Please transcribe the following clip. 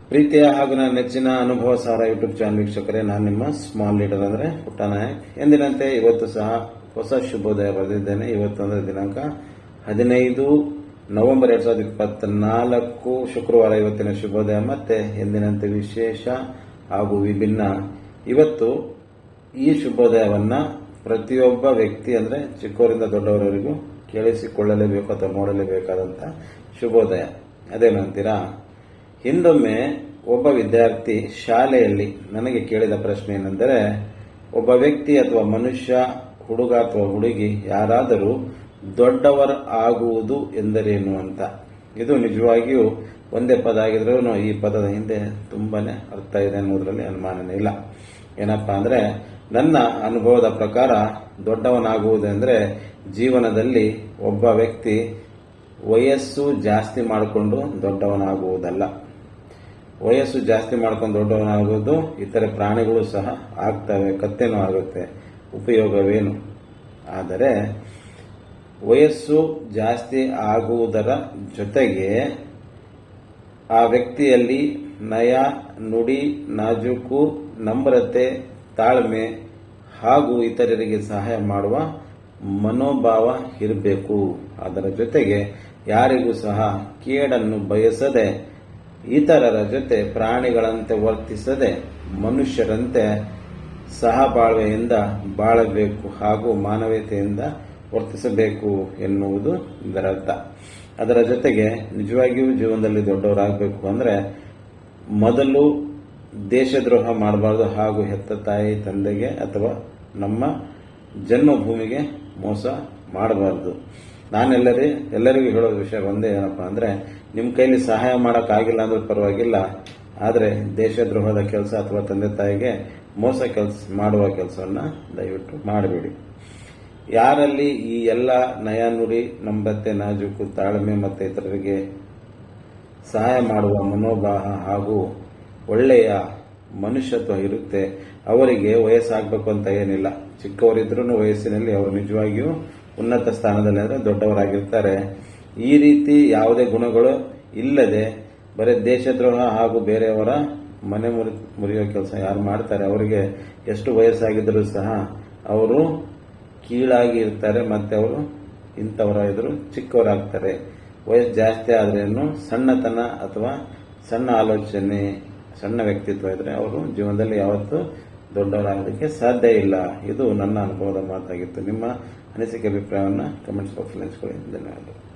ಪ್ರೀತಿಯ ಹಾಗೂ ನನ್ನ ನೆಚ್ಚಿನ ಅನುಭವ ಸಾರ ಯೂಟ್ಯೂಬ್ ಚಾನಲ್ ವೀಕ್ಷಕರೇ, ನಾನು ನಿಮ್ಮ ಸ್ಮಾಲ್ ಲೀಡರ್ ಅಂದ್ರೆ ಪುಟ್ಟ ನಾಯಕ್. ಎಂದಿನಂತೆ ಇವತ್ತು ಸಹ ಹೊಸ ಶುಭೋದಯ ಬರೆದಿದ್ದೇನೆ. ಇವತ್ತು ಅಂದ್ರೆ ದಿನಾಂಕ 15 ನವೆಂಬರ್ 2024 ಶುಕ್ರವಾರ. ಇವತ್ತಿನ ಶುಭೋದಯ ಮತ್ತೆ ಎಂದಿನಂತೆ ವಿಶೇಷ ಹಾಗೂ ವಿಭಿನ್ನ. ಇವತ್ತು ಈ ಶುಭೋದಯವನ್ನ ಪ್ರತಿಯೊಬ್ಬ ವ್ಯಕ್ತಿ ಅಂದ್ರೆ ಚಿಕ್ಕವರಿಂದ ದೊಡ್ಡವರವರೆಗೂ ಕೇಳಿಸಿಕೊಳ್ಳಲೇಬೇಕು ಅಥವಾ ನೋಡಲೇಬೇಕಾದಂತ ಶುಭೋದಯ. ಅದೇನು ಅಂತೀರಾ? ಹಿಂದೊಮ್ಮೆ ಒಬ್ಬ ವಿದ್ಯಾರ್ಥಿ ಶಾಲೆಯಲ್ಲಿ ನನಗೆ ಕೇಳಿದ ಪ್ರಶ್ನೆ ಏನೆಂದರೆ, ಒಬ್ಬ ವ್ಯಕ್ತಿ ಅಥವಾ ಮನುಷ್ಯ, ಹುಡುಗ ಅಥವಾ ಹುಡುಗಿ ಯಾರಾದರೂ ದೊಡ್ಡವರ ಆಗುವುದು ಎಂದರೇನು ಅಂತ. ಇದು ನಿಜವಾಗಿಯೂ ಒಂದೇ ಪದ ಆಗಿದ್ರೂ ಈ ಪದದ ಹಿಂದೆ ತುಂಬಾನೇ ಅರ್ಥ ಇದೆ ಅನ್ನೋದ್ರಲ್ಲಿ ಅನುಮಾನನೇ ಇಲ್ಲ. ಏನಪ್ಪಾ ಅಂದ್ರೆ, ನನ್ನ ಅನುಭವದ ಪ್ರಕಾರ ದೊಡ್ಡವನಾಗುವುದೆಂದ್ರೆ ಜೀವನದಲ್ಲಿ ಒಬ್ಬ ವ್ಯಕ್ತಿ ವಯಸ್ಸು ಜಾಸ್ತಿ ಮಾಡಿಕೊಂಡು ದೊಡ್ಡವನಾಗುವುದಲ್ಲ. ವಯಸ್ಸು ಜಾಸ್ತಿ ಮಾಡ್ಕೊಂಡು ದೊಡ್ಡವನಾಗುವುದು ಇತರೆ ಪ್ರಾಣಿಗಳು ಸಹ ಆಗ್ತವೆ, ಕತ್ತೆನೂ ಆಗುತ್ತೆ, ಉಪಯೋಗವೇನು. ಆದರೆ ವಯಸ್ಸು ಜಾಸ್ತಿ ಆಗುವುದರ ಜೊತೆಗೆ ಆ ವ್ಯಕ್ತಿಯಲ್ಲಿ ನಯ, ನುಡಿ, ನಾಜೂಕು, ನಮ್ರತೆ, ತಾಳ್ಮೆ ಹಾಗೂ ಇತರರಿಗೆ ಸಹಾಯ ಮಾಡುವ ಮನೋಭಾವ ಇರಬೇಕು. ಅದರ ಜೊತೆಗೆ ಯಾರಿಗೂ ಸಹ ಕೇಡನ್ನು ಬಯಸದೆ, ಇತರರ ಜೊತೆ ಪ್ರಾಣಿಗಳಂತೆ ವರ್ತಿಸದೆ ಮನುಷ್ಯರಂತೆ ಸಹಬಾಳ್ವೆಯಿಂದ ಬಾಳಬೇಕು ಹಾಗೂ ಮಾನವೀಯತೆಯಿಂದ ವರ್ತಿಸಬೇಕು ಎನ್ನುವುದು ಇದರರ್ಥ. ಅದರ ಜೊತೆಗೆ ನಿಜವಾಗಿಯೂ ಜೀವನದಲ್ಲಿ ದೊಡ್ಡವರಾಗಬೇಕು ಅಂದ್ರೆ ಮೊದಲು ದೇಶದ್ರೋಹ ಮಾಡಬಾರ್ದು ಹಾಗೂ ಹೆತ್ತ ತಾಯಿ ತಂದೆಗೆ ಅಥವಾ ನಮ್ಮ ಜನ್ಮಭೂಮಿಗೆ ಮೋಸ ಮಾಡಬಾರ್ದು. ಎಲ್ಲರಿಗೂ ಹೇಳೋ ವಿಷಯ ಒಂದೇ, ಏನಪ್ಪಾ ಅಂದ್ರೆ, ನಿಮ್ಮ ಕೈಲಿ ಸಹಾಯ ಮಾಡೋಕ್ಕಾಗಿಲ್ಲ ಅಂದ್ರೆ ಪರವಾಗಿಲ್ಲ, ಆದರೆ ದೇಶದ್ರೋಹದ ಕೆಲಸ ಅಥವಾ ತಂದೆ ತಾಯಿಗೆ ಮೋಸ ಮಾಡುವ ಕೆಲಸವನ್ನ ದಯವಿಟ್ಟು ಮಾಡಬೇಡಿ. ಯಾರಲ್ಲಿ ಈ ಎಲ್ಲ ನಯ, ನುಡಿ, ನಮ್ರತೆ, ನಾಜೂಕು, ತಾಳ್ಮೆ ಮತ್ತು ಇತರರಿಗೆ ಸಹಾಯ ಮಾಡುವ ಮನೋಭಾವ ಹಾಗೂ ಒಳ್ಳೆಯ ಮನುಷ್ಯತ್ವ ಇರುತ್ತೆ, ಅವರಿಗೆ ವಯಸ್ಸಾಗಬೇಕು ಅಂತ ಏನಿಲ್ಲ. ಚಿಕ್ಕವರಿದ್ರೂ ವಯಸ್ಸಿನಲ್ಲಿ ಅವರು ನಿಜವಾಗಿಯೂ ಉನ್ನತ ಸ್ಥಾನದಲ್ಲಿ ಅಂದರೆ ದೊಡ್ಡವರಾಗಿರ್ತಾರೆ. ಈ ರೀತಿ ಯಾವುದೇ ಗುಣಗಳು ಇಲ್ಲದೆ ಬರೀ ದೇಶದ್ರೋಹ ಹಾಗೂ ಬೇರೆಯವರ ಮನೆ ಮುರಿಯೋ ಕೆಲಸ ಯಾರು ಮಾಡ್ತಾರೆ ಅವರಿಗೆ ಎಷ್ಟು ವಯಸ್ಸಾಗಿದ್ದರೂ ಸಹ ಅವರು ಕೀಳಾಗಿ ಇರ್ತಾರೆ. ಮತ್ತೆ ಅವರು ಇಂಥವರ ಎದುರು ಚಿಕ್ಕವರಾಗ್ತಾರೆ. ವಯಸ್ಸು ಜಾಸ್ತಿ ಆದ್ರೇನು ಸಣ್ಣತನ ಅಥವಾ ಸಣ್ಣ ಆಲೋಚನೆ, ಸಣ್ಣ ವ್ಯಕ್ತಿತ್ವ ಇದ್ರೆ ಅವರು ಜೀವನದಲ್ಲಿ ಯಾವತ್ತೂ ದೊಡ್ಡವರಾಗೋದಕ್ಕೆ ಸಾಧ್ಯ ಇಲ್ಲ. ಇದು ನನ್ನ ಅನುಭವದ ಮಾತಾಗಿತ್ತು. ನಿಮ್ಮ ಅನಿಸಿಕೆ ಅಭಿಪ್ರಾಯವನ್ನು ಕಮೆಂಟ್ಸ್ ಬಾಕ್ಸ್ ಹಂಚಿಕೊಳ್ಳಿ. ಧನ್ಯವಾದಗಳು.